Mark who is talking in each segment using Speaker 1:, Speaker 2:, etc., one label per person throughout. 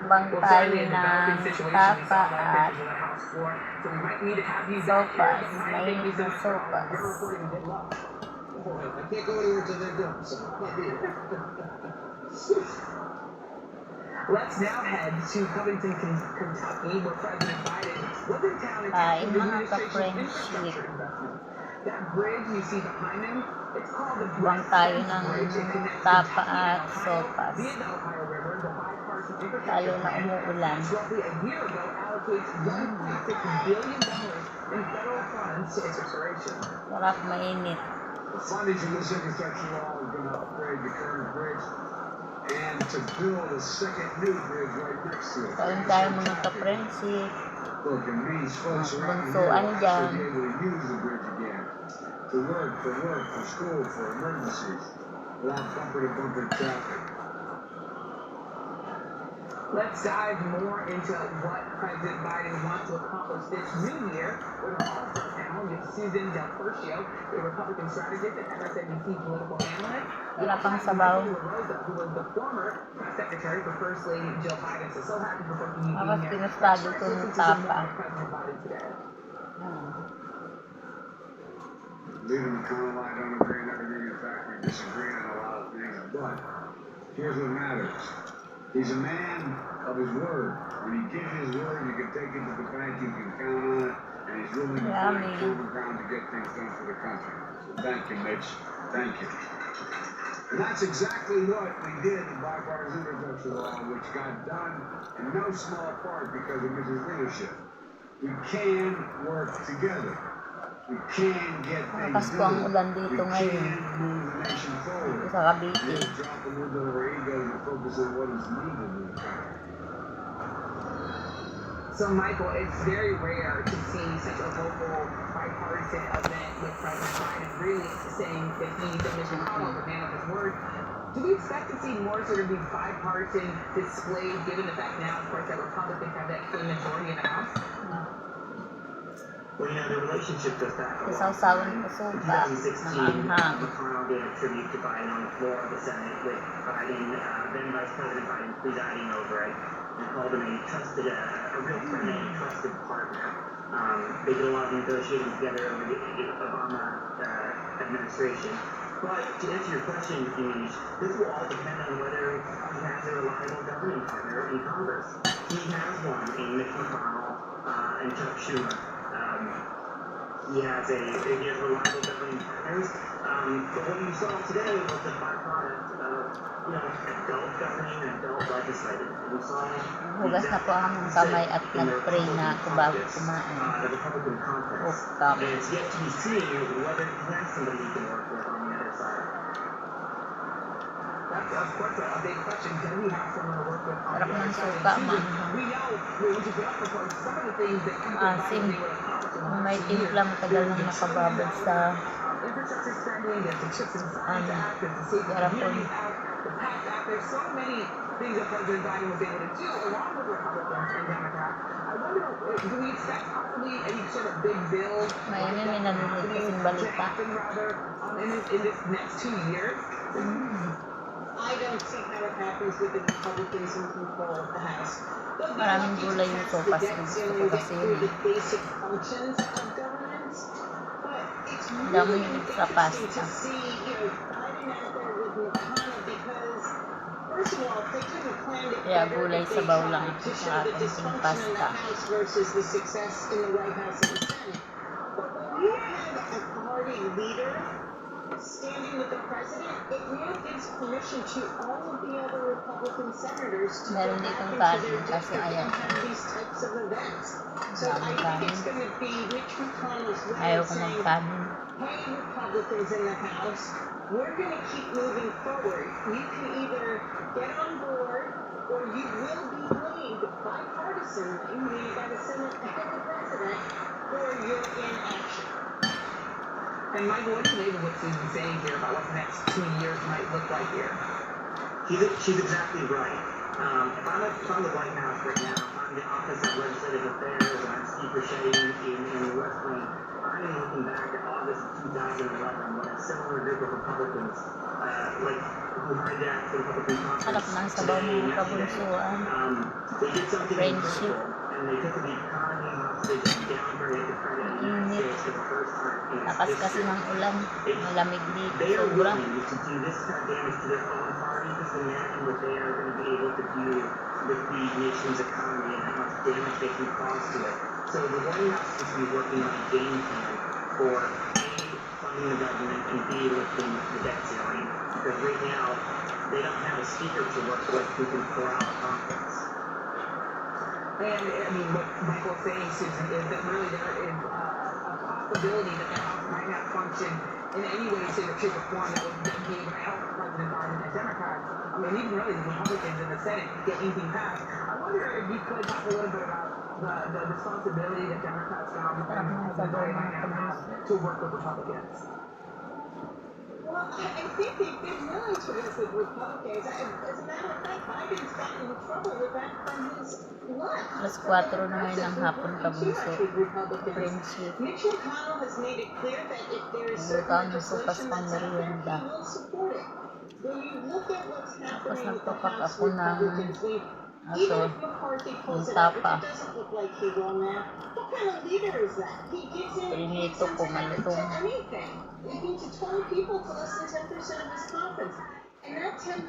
Speaker 1: Mukbang tayo ng tapa at sopas. Mainit na sopas.
Speaker 2: Let's now head to Covington, Kentucky, where President Biden was in town and
Speaker 1: Ay, mga ka-friendship.
Speaker 2: That bridge you see behind him, it's called the
Speaker 1: Mukbang tayo ng tapa at sopas. Lalo na umuulan.
Speaker 2: Roughly a year ago, allocates $1.6 billion in federal funds to its restoration.
Speaker 1: Sarap, mainit.
Speaker 3: The funding for this infrastructure law is going to upgrade the current bridge and to build a second new bridge right next to it.
Speaker 1: Kain tayo mga ka-friendship.
Speaker 3: Look, it means folks around here
Speaker 1: Kabunsuan
Speaker 3: will
Speaker 1: dyan.
Speaker 3: actually be able to use the bridge again. To work, for school, for emergencies, without bumper-to-bumper traffic.
Speaker 2: Let's dive more into what President Biden wants to accomplish this new year with our all-star panel with Susan Del Percio, a Republican strategist and MSNBC political analyst,
Speaker 1: Wala pang sabaw.
Speaker 2: who was the former press secretary for First Lady Jill Biden. So happy for both of you
Speaker 1: Tapos
Speaker 2: being here.
Speaker 1: pinastado ko ng tapa.
Speaker 2: President Biden today.
Speaker 3: Leader McConnell, I don't agree on everything. In fact, we disagree on a lot of things. But here's what matters. He's a man of his word. When he gives his word, you can take it to the bank, you can count on it, and he's willing to find proven ground to get things done for the country. So thank you, Mitch. Thank you. And that's exactly what we did in bipartisan infrastructure law, which got done in no small part because of Mitch's leadership. We can work together. We can get things
Speaker 1: Malakas po ang
Speaker 3: done.
Speaker 1: ulan
Speaker 3: We
Speaker 1: dito ngayon.
Speaker 3: can move the nation forward.
Speaker 1: Dito sa Cavite.
Speaker 3: Drop a little bit of our egos and focus on what is needed in the country.
Speaker 2: So, Michael, it's very rare to see such a local bipartisan event with President Biden really saying that he's a Mitch McConnell, the man of his word. Do we expect to see more sort of these bipartisan displays, given the fact now, of course, that Republicans have that clean majority in the House?
Speaker 4: Well, you know, the relationship goes back a long
Speaker 1: Isaw-sawan
Speaker 4: time.
Speaker 1: ko sopa.
Speaker 4: 2016,
Speaker 1: Maanghang.
Speaker 4: McConnell gave a tribute to Biden on the floor of the Senate with Biden, then Vice President Biden presiding over it, and called him a trusted, a real friend and a trusted partner. They did a lot of negotiating together over the Obama administration. But to answer your question, Anish, this will all depend on whether he has a reliable governing partner in Congress. He has one in Mitch McConnell and Chuck Schumer. He has reliable governing partners. But what you saw today was the byproduct of, adult governing and adult legislating. We saw
Speaker 1: Hugas na po ang kamay at nag-pray na ako bago kumain.
Speaker 4: the Republican conference.
Speaker 1: Okam.
Speaker 4: And it's yet to be seen whether he has somebody he can work with on the other side.
Speaker 2: That's, of course, a big question. Can we have someone to work with on
Speaker 1: Sarap
Speaker 2: the other
Speaker 1: ng
Speaker 2: side?
Speaker 1: suka,
Speaker 2: And Susan,
Speaker 1: maanghang.
Speaker 2: we know, which is the other part, some of the things that
Speaker 1: Asim. Kung may timpla, matagal nang nakababad sa
Speaker 2: infrastructure spending, there's the Chips and Science Act, there's the Safety
Speaker 1: Garapon.
Speaker 2: Communities Act, the PACT Act. There's so many things that President Biden was able to do along with Republicans and Democrats. I wonder, do we expect possibly any sort of big bill
Speaker 1: Ngayon may nanonood kasing balita.
Speaker 2: happen rather in this next 2 years?
Speaker 5: I don't see how it happens with the Republicans in control of the House.
Speaker 1: Maraming gulay yung sopas. Gusto ko kasi yun.
Speaker 5: The basic functions of governance, but it's
Speaker 1: Ang dami
Speaker 5: really
Speaker 1: yung sa pasta.
Speaker 5: interesting to see, Biden out there with McConnell because, first of all, they couldn't plan it
Speaker 1: Kaya
Speaker 5: better
Speaker 1: gulay
Speaker 5: if they
Speaker 1: sabaw
Speaker 5: tried
Speaker 1: lang
Speaker 5: to
Speaker 1: sa
Speaker 5: show the
Speaker 1: ating
Speaker 5: dysfunction in
Speaker 1: pasta.
Speaker 5: the House versus the success in the White House and the Senate. But when you have a party leader standing with the president, it now gives permission to all of the other Republican senators to go
Speaker 1: Meron
Speaker 5: back
Speaker 1: ditong
Speaker 5: into
Speaker 1: kanin
Speaker 5: their
Speaker 1: kasi
Speaker 5: district
Speaker 1: ayan.
Speaker 5: and have these types of events. So I
Speaker 1: Daming
Speaker 5: think
Speaker 1: kanin.
Speaker 5: it's going to be Mitch McConnell's way
Speaker 1: Ayaw
Speaker 5: of
Speaker 1: ko
Speaker 5: saying,
Speaker 1: magkanin.
Speaker 5: hey, Republicans in the House, we're going to keep moving forward. You can either get on board or you will be blamed bipartisanly, meaning by the Senate and the President, for your inaction.
Speaker 2: And Michael, what do you label what Susan's saying here about what the next 2 years might look like here?
Speaker 4: She's exactly right. If I'm the White House right now, if I'm the Office of Legislative Affairs, and I'm Steve Burchett in the West Wing, I am looking back at August of 2011 when a similar group of Republicans, like who hijacked the Republican
Speaker 1: Harap
Speaker 4: conference
Speaker 1: ng sabaw
Speaker 4: today and
Speaker 1: ng
Speaker 4: yesterday,
Speaker 1: kabunsuan.
Speaker 4: they did something
Speaker 1: Friendship.
Speaker 4: incredible, and they took the economy hostage and downgraded the credit of the United
Speaker 1: Init.
Speaker 4: States for the first time in its
Speaker 1: Lakas kasi
Speaker 4: history.
Speaker 1: ng ulan. Malamig dito.
Speaker 4: They are
Speaker 1: Sobra.
Speaker 4: willing to do this kind of damage to their own party because they imagine what they are going to be able to do with the nation's economy and how much damage they can cause to it. So the White House seems to be working on a game plan for A, funding the government, and B, lifting the debt ceiling. Because right now, they don't have a speaker to work with who can corral a conference.
Speaker 2: And I mean, what Michael's saying, Susan, is that really there is a possibility that the House might not function in any way, shape, or form that would be able to help President Biden and Democrats. I mean, even really the Republicans in the Senate get anything passed. I wonder if you could talk a little bit about the responsibility that Democrats now and President Biden might now have to work with Republicans.
Speaker 5: Well, I think they've been willing to work with Republicans. As a matter of fact, Biden's gotten in trouble with that from his left.
Speaker 1: Alas 4 na ngayon ng hapon, kabunso. Friendship.
Speaker 5: Mitch McConnell has made it clear that if there is certain
Speaker 1: Butang ng sopas
Speaker 5: legislation
Speaker 1: pang
Speaker 5: that's out there,
Speaker 1: merienda.
Speaker 5: he will support it. When you look at what's
Speaker 1: Tapos
Speaker 5: happening with the
Speaker 1: nagpapak
Speaker 5: House
Speaker 1: ako ng
Speaker 5: Republicans, even if McCarthy pulls
Speaker 1: yung
Speaker 5: it out, which
Speaker 1: Tapa.
Speaker 5: it doesn't look like he will now, what kind of leader is that? He gives in
Speaker 1: Prinito ko,
Speaker 5: to
Speaker 1: malutong.
Speaker 5: anything. It means to 20 people to less than 10% of his conference. And that 10%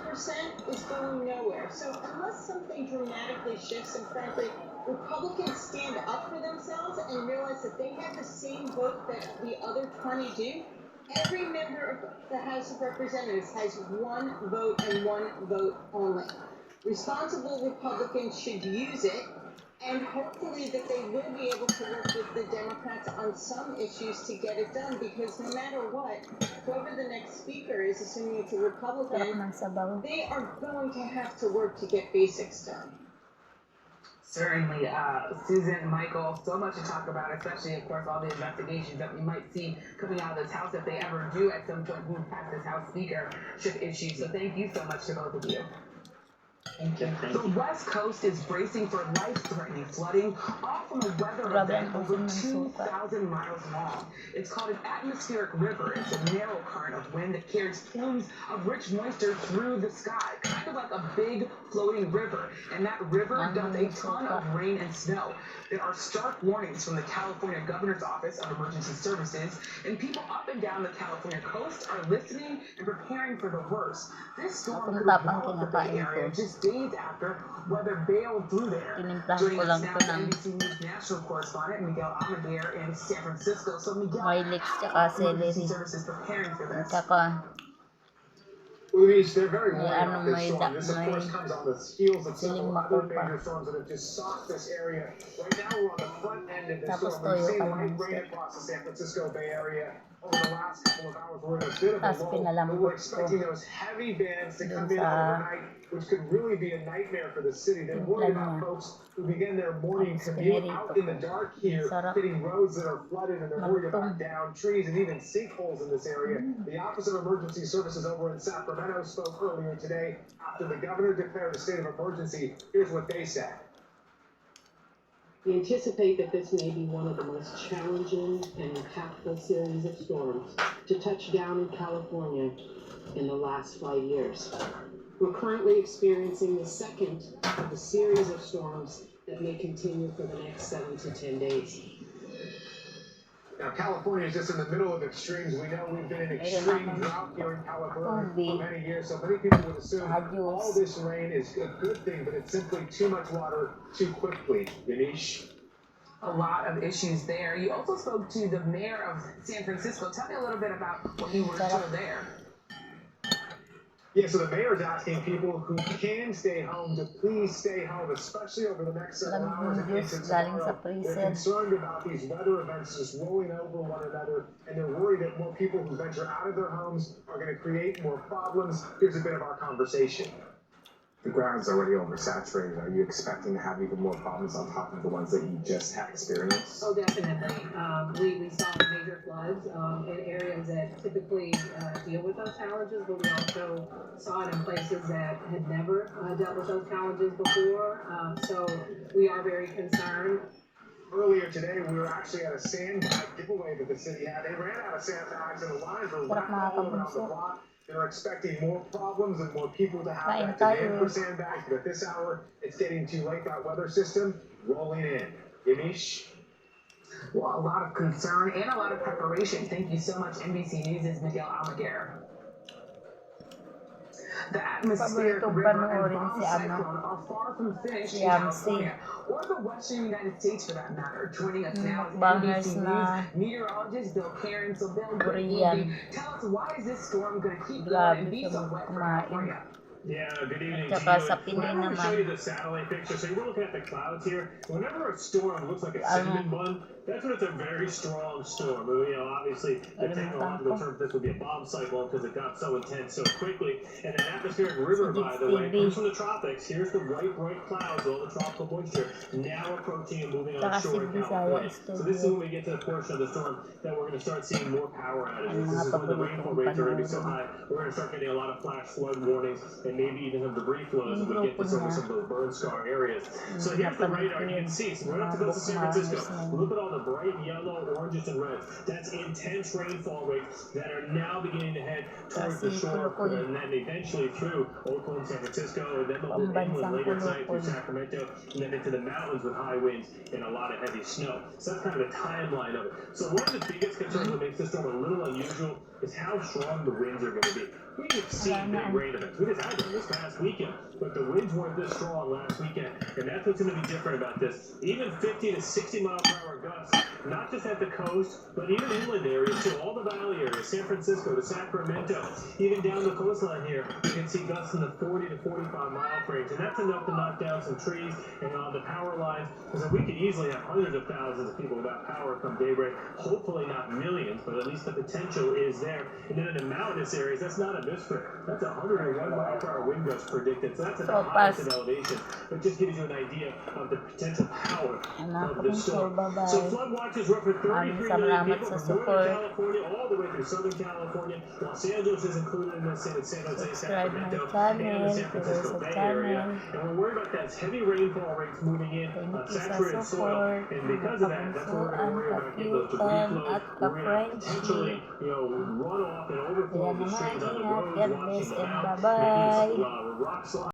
Speaker 5: is going nowhere. So unless something dramatically shifts, and frankly, Republicans stand up for themselves and realize that they have the same vote that the other 20 do, every member of the House of Representatives has one vote and one vote only. Responsible Republicans should use it, and hopefully that they will be able to work with the Democrats on some issues to get it done, because no matter what, whoever the next speaker is, assuming it's a
Speaker 1: Sarap
Speaker 5: Republican,
Speaker 1: ng sabaw.
Speaker 5: they are going to have to work to get basics done.
Speaker 2: Certainly, Susan and Michael, so much to talk about, especially, of course, all the investigations that we might see coming out of this House if they ever do at some point move past this House Speaker should issue. So thank you so much to both of you.
Speaker 4: Thank you.
Speaker 2: The West Coast is bracing for life-threatening flooding off from a weather event over 2,000 miles long. It's called an atmospheric river. It's a narrow current of wind that carries plumes of rich moisture through the sky, kind of like a big floating river. And that river dumps a ton of rain and snow. There are stark warnings from the California Governor's Office of Emergency Services, and people up and down the California coast are listening and preparing for the worst. This storm could blow the Bay Area just days after weather bailed through there. Joining us now, NBC News national correspondent Miguel Almaguer in San Francisco. So Miguel, how are emergency services preparing for this?
Speaker 3: Luis, they're very worried
Speaker 1: Ano,
Speaker 3: about this
Speaker 1: may
Speaker 3: storm. This, of
Speaker 1: may
Speaker 3: course, comes on the heels of
Speaker 1: siling
Speaker 3: several other
Speaker 1: makulpa.
Speaker 3: major storms that have just socked this area. Right now, we're on the front end of this
Speaker 1: Tapos
Speaker 3: storm. We've
Speaker 1: toyo
Speaker 3: seen
Speaker 1: pa
Speaker 3: light
Speaker 1: naman
Speaker 3: rain
Speaker 1: siya.
Speaker 3: across the San Francisco Bay Area over the last couple of hours. We're in a bit of a
Speaker 1: Tapos
Speaker 3: lull, but
Speaker 1: pinalambot
Speaker 3: we're
Speaker 1: ko
Speaker 3: expecting those heavy bands to
Speaker 1: dun
Speaker 3: come in
Speaker 1: sa
Speaker 3: overnight, which could really be a nightmare for the city. They're
Speaker 1: yung
Speaker 3: worried
Speaker 1: plan
Speaker 3: about
Speaker 1: niya.
Speaker 3: folks who begin their morning
Speaker 1: Tapos
Speaker 3: commute
Speaker 1: pinirito
Speaker 3: out in the
Speaker 1: ko.
Speaker 3: dark here,
Speaker 1: Sarap.
Speaker 3: hitting roads that are flooded, and they're worried about
Speaker 1: Malutong.
Speaker 3: downed trees and even sinkholes in this area. The Office of Emergency Services over in Sacramento spoke earlier today after the governor declared a state of emergency. Here's what they said.
Speaker 6: We anticipate that this may be one of the most challenging and impactful series of storms to touch down in California in the last 5 years. We're currently experiencing the second of a series of storms that may continue for the next 7 to 10 days.
Speaker 3: Now, California is just in the middle of extremes. We know we've been in extreme drought here in California for many years, so many people would assume all this rain is a good thing, but it's simply too much water too quickly. Yanish?
Speaker 2: A lot of issues there. You also spoke to the mayor of San Francisco. Tell me a little bit about what you were told there.
Speaker 3: Yeah, so the mayor's asking people who can stay home to please stay home, especially over the next several hours and into tomorrow. They're concerned about these weather events just rolling over one another, and they're worried that more people who venture out of their homes are going to create more problems. Here's a bit of our conversation.
Speaker 7: The ground's already oversaturated. Are you expecting to have even more problems on top of the ones that you just had experienced?
Speaker 5: Oh, definitely. We saw major floods in areas that typically deal with those challenges, but we also saw it in places that had never dealt with those challenges before. So we are very concerned.
Speaker 3: Earlier today, we were actually at a sandbag giveaway that the city had. They ran out of sandbags and the lines were
Speaker 1: Sarap
Speaker 3: wrapped
Speaker 1: mga
Speaker 3: all around the
Speaker 1: kabunso.
Speaker 3: block. They're expecting more problems and more people to have
Speaker 1: Kain
Speaker 3: that demand
Speaker 1: tayo.
Speaker 3: for sandbags, but at this hour, it's getting too late. That weather system rolling in. Yamish?
Speaker 2: Well, a lot of concern and a lot of preparation. Thank you so much, NBC News' Miguel Almaguer. The atmospheric
Speaker 1: Paborito
Speaker 2: river and
Speaker 1: panoorin
Speaker 2: bomb
Speaker 1: si
Speaker 2: cyclone are far from finished
Speaker 1: si
Speaker 2: in
Speaker 1: Yamsi.
Speaker 2: California, or the western United States for that matter. Joining us now is
Speaker 1: Bangers
Speaker 2: NBC
Speaker 1: na
Speaker 2: News meteorologist Bill Karen. So Bill, good
Speaker 1: Korean.
Speaker 2: evening. Tell us, why is this storm going to keep going
Speaker 1: Grabe
Speaker 2: and be
Speaker 1: siya
Speaker 2: so wet for
Speaker 1: kumain.
Speaker 2: California?
Speaker 7: Yeah, good evening
Speaker 1: At
Speaker 7: to you.
Speaker 1: saka sa Pinoy
Speaker 7: Whenever we show
Speaker 1: naman.
Speaker 7: you the satellite picture, so you're looking at the clouds here. Whenever a storm looks like a cinnamon bun, that's when it's a very strong storm. You know, obviously, the technological term for this would be a bomb cyclone because it got so intense so quickly. And an atmospheric river, by the way, comes from the tropics. Here's the bright clouds, all the tropical moisture, now approaching and moving on shore in California. So this is when we get to the portion of the storm that we're going to start seeing more power outages. This is when the rainfall rates are going to be so high, we're going to start getting a lot of flash flood warnings and maybe even some debris flows as we get to some of those burn scar areas. So here's the radar. You can see, so we're up to go to San Francisco. Look at all the bright yellow, oranges, and reds. That's intense rainfall rates that are now beginning to head towards the shore and then eventually through Oakland, San Francisco, and then they'll move inland later tonight through Sacramento, and then into the mountains with high winds and a lot of heavy snow. So that's kind of the timeline of it. So one of the biggest concerns that makes this storm a little unusual is how strong the winds are going to be. We've seen big rain events. We just had them this past weekend, but the winds weren't this strong last weekend, and that's what's going to be different about this. Even 50 to 60 mile per hour gusts, not just at the coast, but even inland areas too. All the valley areas, San Francisco to Sacramento, even down the coastline here, you can see gusts in the 40 to 45 mile range, and that's enough to knock down some trees and on the power lines, because we could easily have hundreds of thousands of people without power come daybreak. Hopefully not millions, but at least the potential is there. And then in the mountainous areas, that's not a misfit. That's 101 mile per hour wind gust predicted. So that's at the highest of elevation. It just gives you an idea of the potential power of the storm. So flood watches were for 33 million people from Northern California all the way through Southern California. Los Angeles is included in this, in San Jose, Sacramento, and the San Francisco Bay Area. And we're worried about that heavy rainfall rates moving in on saturated soil. And because of that, that's what we're going to worry about. Those debris flows, we're going to potentially, run off and overflow the streams on the roads, washing them out, maybe some rock slides.